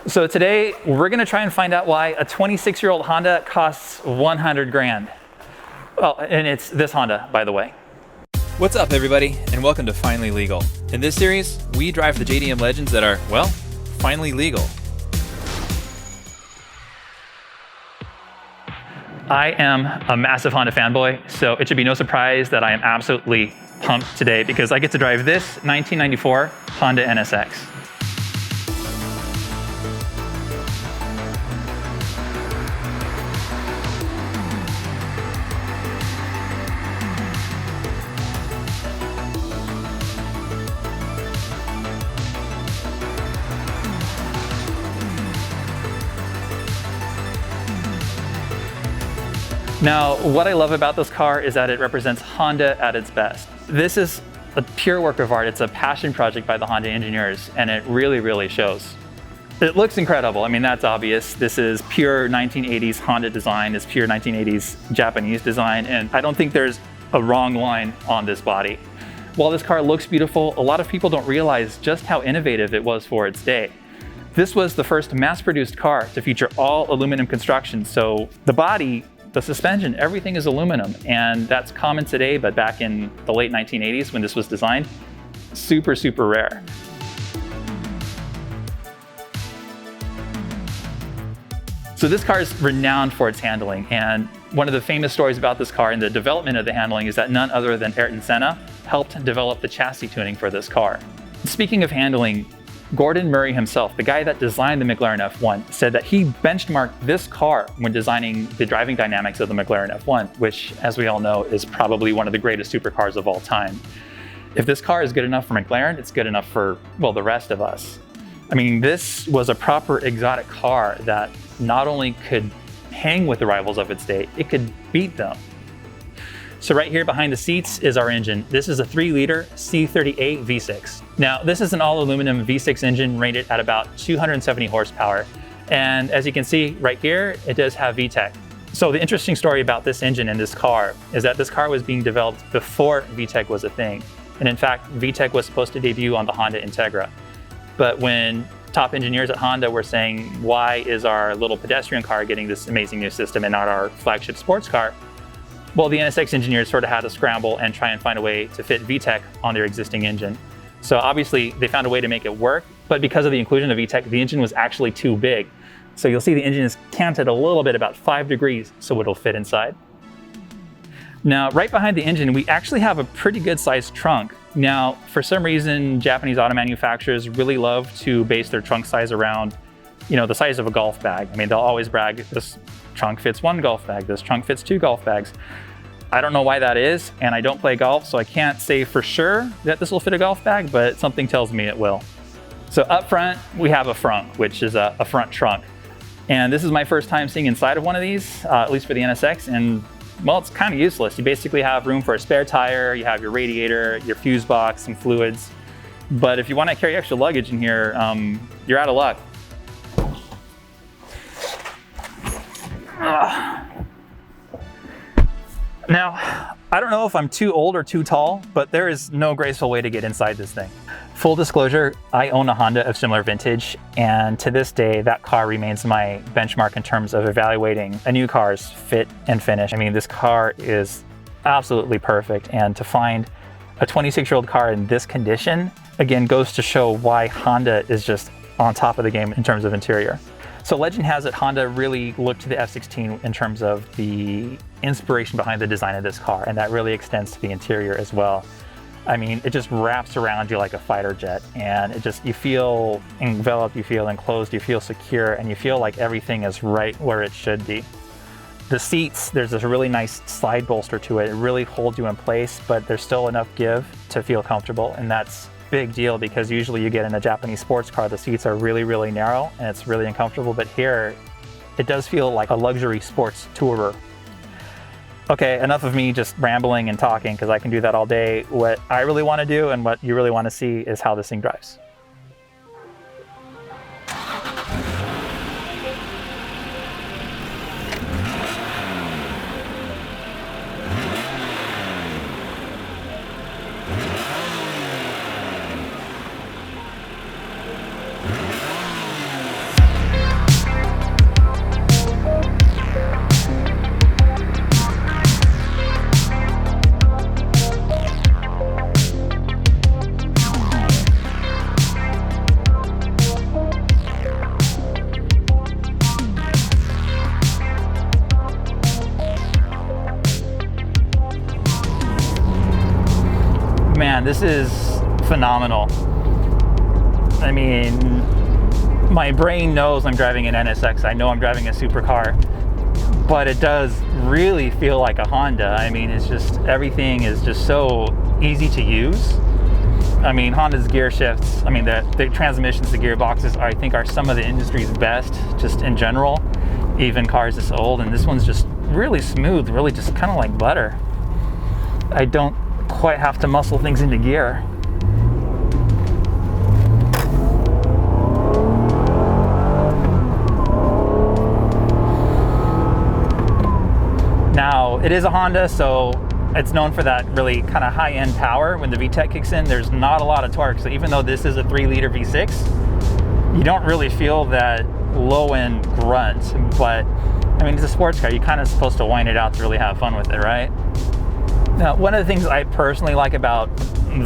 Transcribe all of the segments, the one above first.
So today we're gonna try and find out why a 26-year-old Honda costs 100 grand. Well, and it's this Honda, by the way. What's up everybody, and welcome to Finally Legal. In this series, we drive the JDM legends that are, well, finally legal. I am a massive Honda fanboy, so it should be no surprise that I am absolutely pumped today because I get to drive this 1994 Honda NSX. Now, what I love about this car is that it represents Honda at its best. This is a pure work of art. It's a passion project by the Honda engineers, and it really shows. It looks incredible. I mean, that's obvious. This is pure 1980s Honda design. It's pure 1980s Japanese design, and I don't think there's a wrong line on this body. While this car looks beautiful, a lot of people don't realize just how innovative it was for its day. This was the first mass-produced car to feature all aluminum construction, so the body, the suspension, everything is aluminum, and that's common today, but back in the late 1980s when this was designed, super rare. So this car is renowned for its handling, and one of the famous stories about this car and the development of the handling is that none other than Ayrton Senna helped develop the chassis tuning for this car. Speaking of handling, Gordon Murray himself, the guy that designed the McLaren F1, said that he benchmarked this car when designing the driving dynamics of the McLaren F1, which, as we all know, is probably one of the greatest supercars of all time. If this car is good enough for McLaren, it's good enough for, well, the rest of us. I mean, this was a proper exotic car that not only could hang with the rivals of its day, it could beat them. So right here behind the seats is our engine. This is a 3-liter C38 V6. Now, this is an all-aluminum V6 engine rated at about 270 horsepower. And as you can see right here, it does have VTEC. So the interesting story about this engine and this car is that this car was being developed before VTEC was a thing. And in fact, VTEC was supposed to debut on the Honda Integra. But when top engineers at Honda were saying, why is our little pedestrian car getting this amazing new system and not our flagship sports car? Well, the NSX engineers sort of had to scramble and try and find a way to fit VTEC on their existing engine. So obviously they found a way to make it work, but because of the inclusion of VTEC, the engine was actually too big. So you'll see the engine is canted a little bit, about 5 degrees, so it'll fit inside. Now, right behind the engine, we actually have a pretty good sized trunk. Now, for some reason, Japanese auto manufacturers really love to base their trunk size around, the size of a golf bag. I mean, they'll always brag, this trunk fits 1 golf bag, this trunk fits 2 golf bags. I don't know why that is, and I don't play golf, so I can't say for sure that this will fit a golf bag, but something tells me it will. So up front, we have a Frunk, which is a front trunk. And this is my first time seeing inside of one of these, at least for the NSX, and well, it's kind of useless. You basically have room for a spare tire, you have your radiator, your fuse box, some fluids. But if you want to carry extra luggage in here, you're out of luck. Now, I don't know if I'm too old or too tall, but there is no graceful way to get inside this thing. Full disclosure, I own a Honda of similar vintage, and to this day, that car remains my benchmark in terms of evaluating a new car's fit and finish. I mean, this car is absolutely perfect, and to find a 26-year-old car in this condition, again, goes to show why Honda is just on top of the game in terms of interior. So legend has it Honda really looked to the F16 in terms of the inspiration behind the design of this car, and that really extends to the interior as well. I mean, it just wraps around you like a fighter jet, and you feel enveloped, you feel enclosed, you feel secure, and you feel like everything is right where it should be. The seats, there's this really nice side bolster to it. It really holds you in place, but there's still enough give to feel comfortable, and that's big deal because usually you get in a Japanese sports car, the seats are really narrow and it's really uncomfortable, but here it does feel like a luxury sports tourer. Okay, enough of me just rambling and talking because I can do that all day. What I really want to do and what you really want to see is how this thing drives. this is phenomenal. I mean, my brain knows I'm driving an NSX. I know I'm driving a supercar, but it does really feel like a Honda. I mean, it's just, everything is just so easy to use. I mean, Honda's gear shifts, I mean, the transmissions, the gearboxes, I think are some of the industry's best, just in general, even cars this old, and this one's just really smooth, really just kind of like butter. I don't quite have to muscle things into gear. Now, it is a Honda, so it's known for that really kind of high-end power. When the VTEC kicks in, there's not a lot of torque. So even though this is a 3-liter V6, you don't really feel that low-end grunt. But, I mean, it's a sports car. You're kind of supposed to wind it out to really have fun with it, right? Now, one of the things I personally like about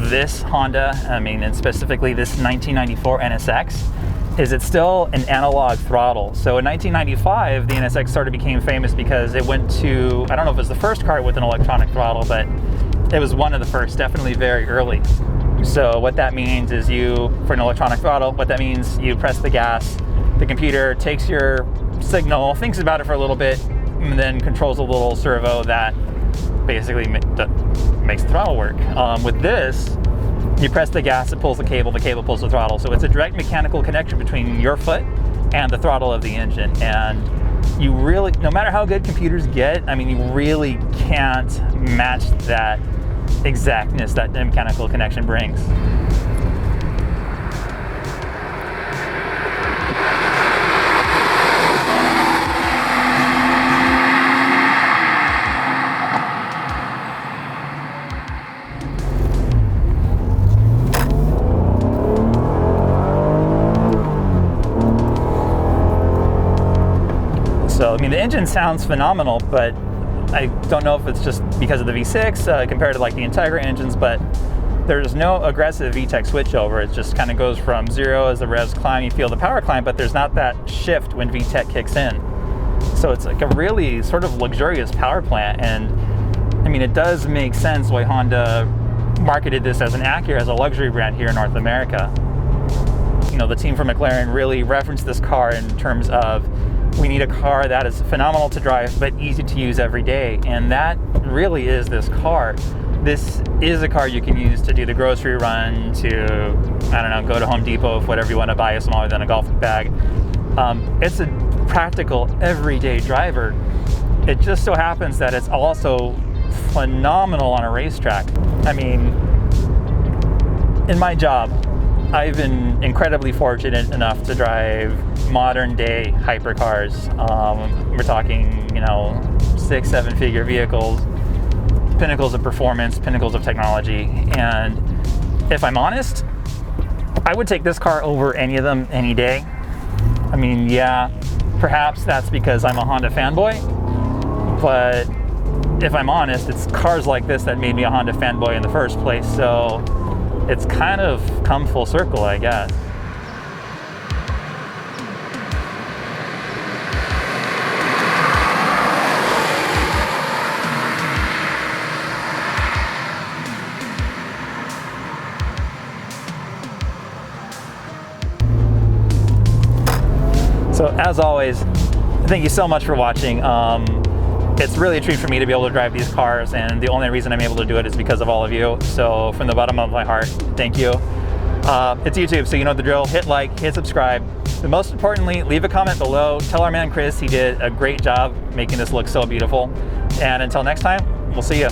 this Honda, I mean, and specifically this 1994 NSX, is it's still an analog throttle. So in 1995, the NSX sort of became famous because it went to, I don't know if it was the first car with an electronic throttle, but it was one of the first, definitely very early. So what that means is for an electronic throttle, what that means, you press the gas, the computer takes your signal, thinks about it for a little bit, and then controls a little servo that basically makes the throttle work. With this, you press the gas, it pulls the cable pulls the throttle. So it's a direct mechanical connection between your foot and the throttle of the engine. And you really, no matter how good computers get, I mean, you really can't match that exactness that the mechanical connection brings. So, I mean, the engine sounds phenomenal, but I don't know if it's just because of the V6 compared to like the Integra engines, but there's no aggressive VTEC switchover. It just kind of goes from 0 as the revs climb, you feel the power climb, but there's not that shift when VTEC kicks in. So it's like a really sort of luxurious power plant. And I mean, it does make sense why Honda marketed this as an Acura, as a luxury brand here in North America. You know, the team from McLaren really referenced this car in terms of, we need a car that is phenomenal to drive, but easy to use every day. And that really is this car. This is a car you can use to do the grocery run, to, I don't know, go to Home Depot if whatever you want to buy is smaller than a golf bag. It's a practical, everyday driver. It just so happens that it's also phenomenal on a racetrack. I mean, in my job, I've been incredibly fortunate enough to drive modern day hypercars. We're talking, you know, 6-7 figure vehicles, pinnacles of performance, pinnacles of technology. And if I'm honest, I would take this car over any of them any day. I mean, yeah, perhaps that's because I'm a Honda fanboy, but if I'm honest, it's cars like this that made me a Honda fanboy in the first place. So it's kind of come full circle, I guess. So as always, thank you so much for watching. It's really a treat for me to be able to drive these cars, and the only reason I'm able to do it is because of all of you. So from the bottom of my heart, thank you. It's YouTube, so you know the drill. Hit like, hit subscribe, but most importantly, leave a comment below. Tell our man Chris he did a great job making this look so beautiful. And until next time, we'll see you.